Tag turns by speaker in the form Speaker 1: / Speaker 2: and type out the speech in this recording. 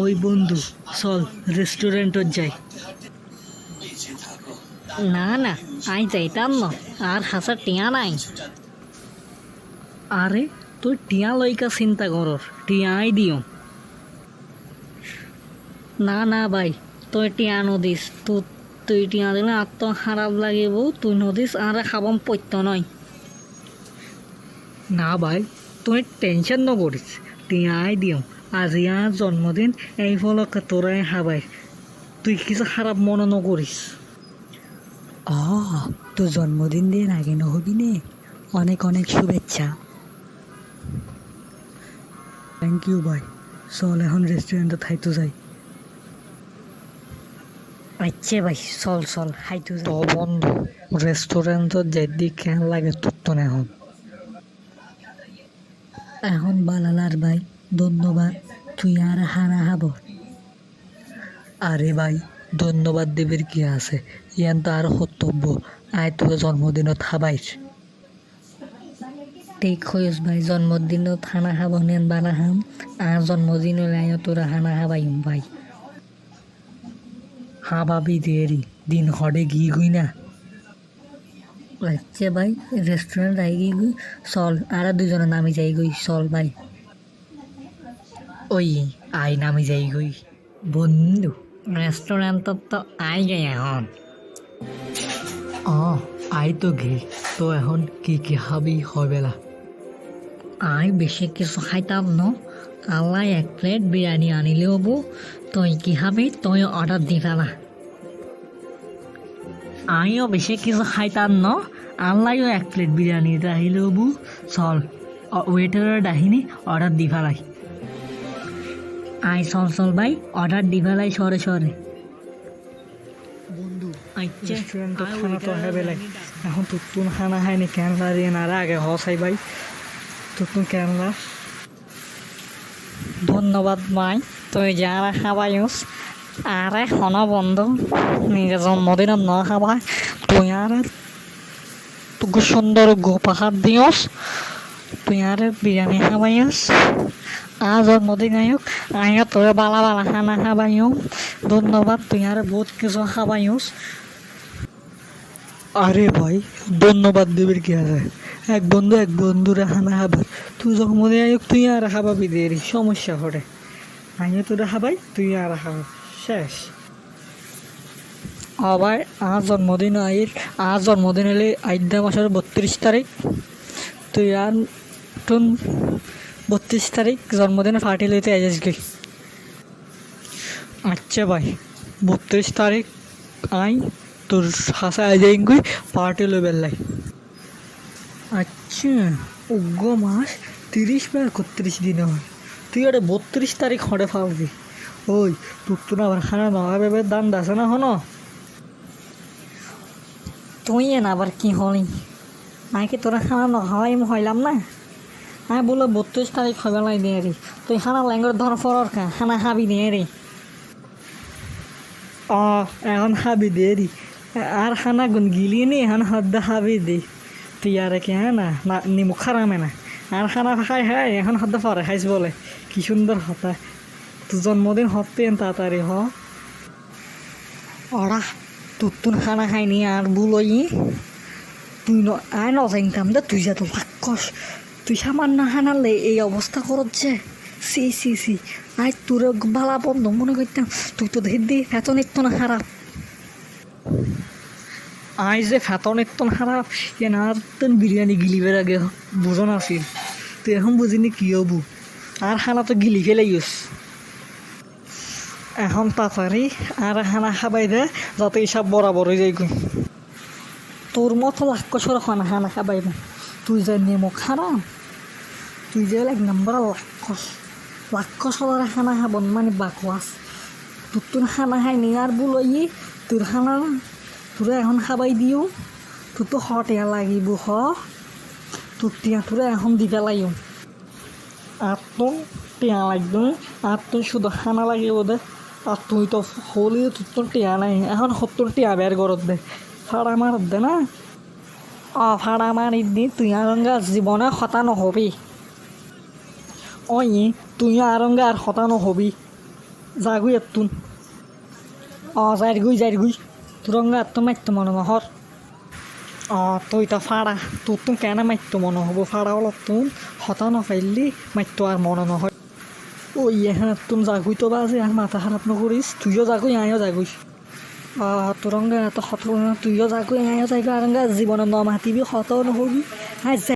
Speaker 1: ওই বন্ধু, চল রেস্টুরেন্টত যাই।
Speaker 2: না না, আই যাইতাম না, আর হাসার টিয়া নাই।
Speaker 1: আরে তুই টিয়া লইকা চিন্তা করর, টিয়াই দিও।
Speaker 2: না না ভাই, তুই টিয়া নদিস, তুই টিয়া দিলে আর তো খারাপ লাগিব। তুই নদিস আর খাবাম পৈত্য নয়।
Speaker 1: না ভাই, তুই টেনশন নকরিস, টিয়াই দিও। আজ ইয়ার জন্মদিন, এই ফলকে তোরাই হাবাই। তুই কিছু খারাপ মনে নকরিস।
Speaker 3: তোর জন্মদিন দিন আগে নহবি নে। অনেক অনেক শুভেচ্ছা। থ্যাংক ইউ ভাই। চল এখন রেস্টুরেন্টে খাইতে যাই।
Speaker 2: আচ্ছা ভাই, চল চল খাইতে যাই।
Speaker 1: তো বন্ধু, রেস্টুরেন্টত যাইদি কেন লাগে তোর তো এখন?
Speaker 3: এখন বালালার ভাই, ধন্যবাদ। তুই আর হারা হাব।
Speaker 1: আরে ভাই, ধন্যবাদ দেবের কি আছে? ইয়ান তো আর কর্তব্য। আয় তোর জন্মদিনত খাবাইস।
Speaker 2: ঠিক হইস ভাই, জন্মদিনও খানা খাব নেন বানা খাম। আর জন্মদিন হলে তোরা খানা খাবাইম ভাই।
Speaker 1: হাবাবি দেরি দিন হডে গি গুই না।
Speaker 2: আচ্ছা ভাই, রেস্টুরেন্ট আই গই, চল আর দুজনে নামি যাই গই, চল ভাই।
Speaker 1: ওই আয় নামি যাই গই। বন্ধু,
Speaker 2: রেস্টুরেন্টত তো আই গে এখন।
Speaker 1: আই তো গে। তো এখন কি কি খাবি হবেলা?
Speaker 2: আই বেশি কিছু খাইতাম ন। আল্লাহ এক প্লেট বিরিয়ানি আনিলে হবো। তুই কি খাবি তুই অর্ডার দিবা না।
Speaker 1: আমিও বেশি কিছু খাইতাম ন। আল্লাহও এক প্লেট বিরিয়ানি রাহিলে হবু। চল ওয়েটারের ডাহিনি অর্ডার দি ফেলাই।
Speaker 2: আই চল চল ভাই, অর্ডার দিবালাই সরে সরে।
Speaker 1: বন্ধু,
Speaker 2: আচ্ছা
Speaker 1: রেস্টুরেন্টত খানা তো হেবেলাই। এখন তুতুন খানা খাইনি কেনলা দিয়ে নারা আগে হসাই ভাই। তুতুন কেনলা।
Speaker 2: ধন্যবাদ ভাই, তুই যারা খাবাইস। আরে হন বন্ধু, নিজের জন্মদিনত ন খাবাই তুই আর তোকে সুন্দর গোপাহার দিওস। তুই আর বিরিয়ানি খাবাইস। আর জন্মদিন আয়ুক, আয়ো তোর বালা বালা খানা খাবাইও। ধন্যবাদ, তুই আর বহুত কিছু খাবাইস।
Speaker 1: আরে ভাই, ধন্যবাদ দেবের কি আছে? এক বন্ধুরে খানা খাবার। তুই জন্মদিন আয়োগ, তুই আর খাবাবি দেরি সমস্যা করে। আমিও তোরা খাবাই, তুই আর খাবার শেষ।
Speaker 2: আবার আর জন্মদিন হলে আইডা মাসের 32 তারিখ। তুই আর টুন 32 তারিখ জন্মদিনের পার্টি লইতে আইস গই।
Speaker 1: আচ্ছা ভাই, 32 তারিখ আই তোর হাসা আই যাই গই পার্টি লই বেলাই। আচ্ছা, উগ্র মাস 30 বা 31 দিন হয়। তুই আরে 32 তারিখ হরে পাবি। ওই তোর তো না আবার খানা নয় ভেবে দাম দাসে না হনো।
Speaker 2: তুই এন আবার কি হলি? আমি কি তোরা খানা নখাওয়াই হইলাম না? আমি বলে 32 তারিখ হবে লাই দিয়ে রে। তুই খানা ল্যাঙ্গর ধর ফরর খা, খানা খাবি দিয়ে রে।
Speaker 1: এখন খাবি দেরি। আর খানা গুন গিলিয়ে নি এখন হদ্দা খাবি দে। তুই আর কি হ্যাঁ না নিমু খারামে না। আর খানা খাই হ্যাঁ এখন হদ্দা পরে খাইস বলে। কি সুন্দর হতা। তোর জন্মদিন হতেন তাড়াতাড়ি হ।
Speaker 2: ওরা তুতুন খানা খাইনি আর বুলই। তুই আয় ন জানতাম দে, তুই যা তো লাক্ষস। তুই সামান্য হানালে এই অবস্থা করছে। সি সি সি, আয় তোর বালা বন্ধ মনে করতাম। তুই তো ধীর দি এত নিত্য না খারাপ।
Speaker 1: আই যে ফেতনের তো খারাপ এ না তেন বিরিয়ানি গিলিবের আগে বুঝন আছিল। তুই এখন বুঝিনি কি হবু। আর খানা তো গিলি ফেলে ইউস। এখন তাড়াতাড়ি আর খানা খাবাই দে, যাতে সব বরাবর হয়ে যায়।
Speaker 2: তোর মতো লাক্ষসর খানা খানা খাবাইব। তুই যে নেমো খারাপ, তুই যে এক নম্বর লাক্ষসর খানা খাবন মানে বাকওয়াস। তোর খানা খাইনি আর বুলই তোর খানা তোরা এখন খাবাই দিও। তোর তো হটিয়া লাগিব তোর টিয়া তোরা এখন দি পেলাইও।
Speaker 1: আর তো টিয়া লাগবে। আর তুই শুধু খানা লাগিব দে। আর তুই তো হলি তোর টিয়া নাই। এখন 70 টিয়া বের করত দে। ফাড়া মারত দে না।
Speaker 2: ভাড়া মারি দি, তুই আরঙ্গা জীবনে হতা নহবি।
Speaker 1: ওই তুই আরঙ্গে আর হতা নহবি। যাগুই এতুন যাইরগুই তুরঙ্গা এত মাইতো মনে নহর তুই তো ফাড়া তোর তুম কেন মাইতো মনে হবো ফাড়া হল তুম হতা নফাইলি মাইতো আর মনে নহয় ওই এখানে তুম যাগুই তো বাজে আর মাথা খারাপ নকরিস তুইও যাগুই আমিও যাগুই তোরঙ্গা এত হত তুইও যাগুই আমিও যাইগো আর জীবনে ন মাতিবি হতাও নহবি